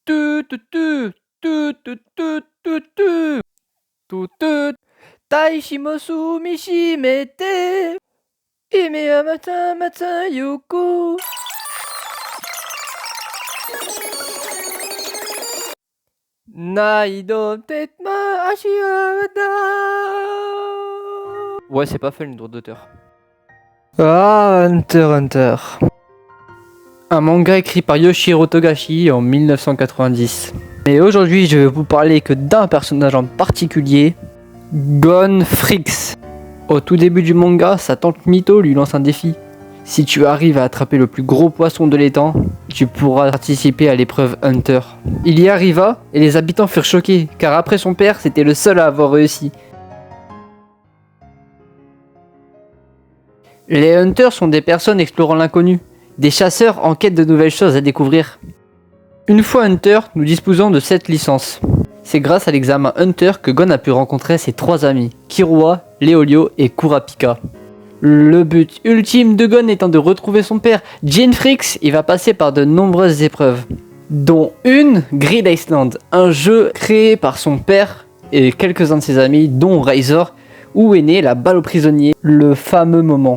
tu, tu, tu, tu, tu, tu, tu, tu. Tu, tu. Taishimosu Mishimete. Ime matin, matin, Yoko. Naido Tetma Ashiwada. Ouais, c'est pas fun, le droit d'auteur. Ah, Hunter Hunter. Un manga écrit par Yoshiro Togashi en 1990. Et aujourd'hui, je vais vous parler que d'un personnage en particulier, Gon Freaks. Au tout début du manga, sa tante Mito lui lance un défi. Si tu arrives à attraper le plus gros poisson de l'étang, tu pourras participer à l'épreuve Hunter. Il y arriva et les habitants furent choqués, car après son père, c'était le seul à avoir réussi. Les Hunters sont des personnes explorant l'inconnu, des chasseurs en quête de nouvelles choses à découvrir. Une fois Hunter, nous disposons de 7 licences. C'est grâce à l'examen Hunter que Gon a pu rencontrer ses 3 amis, Killua, Leolio et Kurapika. Le but ultime de Gon étant de retrouver son père, Jin Freaks, il va passer par de nombreuses épreuves, dont une, Grid Island, un jeu créé par son père et quelques-uns de ses amis, dont Razor, où est née la balle au prisonnier, le fameux moment.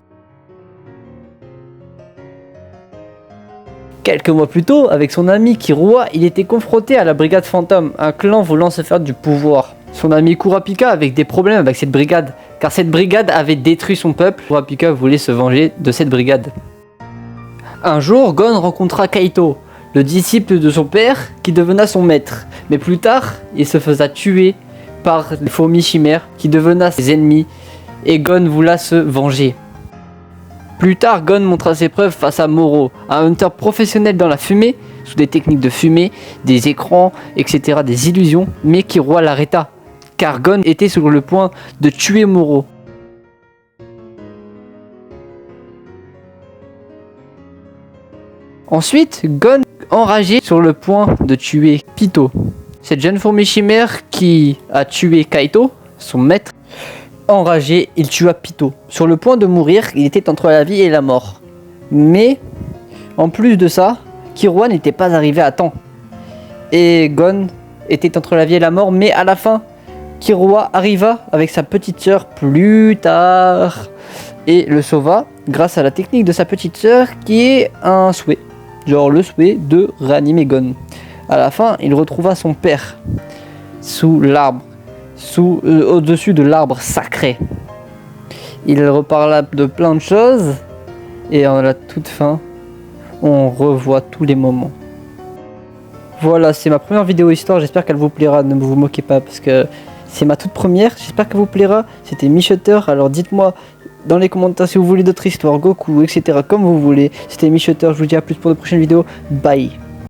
Quelques mois plus tôt, avec son ami Killua, il était confronté à la brigade fantôme, un clan voulant se faire du pouvoir. Son ami Kurapika avait des problèmes avec cette brigade, car cette brigade avait détruit son peuple. Kurapika voulait se venger de cette brigade. Un jour, Gon rencontra Kaito, le disciple de son père, qui devena son maître. Mais plus tard, il se faisait tuer par les fourmis chimères, qui devena ses ennemis, et Gon voula se venger. Plus tard, Gon montra ses preuves face à Moro, un hunter professionnel dans la fumée, sous des techniques de fumée, des écrans, etc., des illusions, mais Killua l'arrêta, car Gon était sur le point de tuer Moro. Ensuite, Gon, enragé, sur le point de tuer Pito. Cette jeune fourmi chimère qui a tué Kaito, son maître. Enragé, il tua Pito. Sur le point de mourir, il était entre la vie et la mort. Mais, en plus de ça, Killua n'était pas arrivé à temps. Et Gon était entre la vie et la mort, mais à la fin, Killua arriva avec sa petite sœur plus tard. Et le sauva grâce à la technique de sa petite sœur qui est un souhait. Genre le souhait de réanimer Gon. À la fin, il retrouva son père sous l'arbre. Au-dessus de l'arbre sacré. Il reparla de plein de choses et à la toute fin, on revoit tous les moments. Voilà, c'est ma première vidéo histoire, j'espère qu'elle vous plaira, ne vous moquez pas parce que c'est ma toute première, j'espère qu'elle vous plaira. C'était Michutter, alors dites-moi dans les commentaires si vous voulez d'autres histoires, Goku, etc. comme vous voulez. C'était Michutter, je vous dis à plus pour de prochaines vidéos, bye.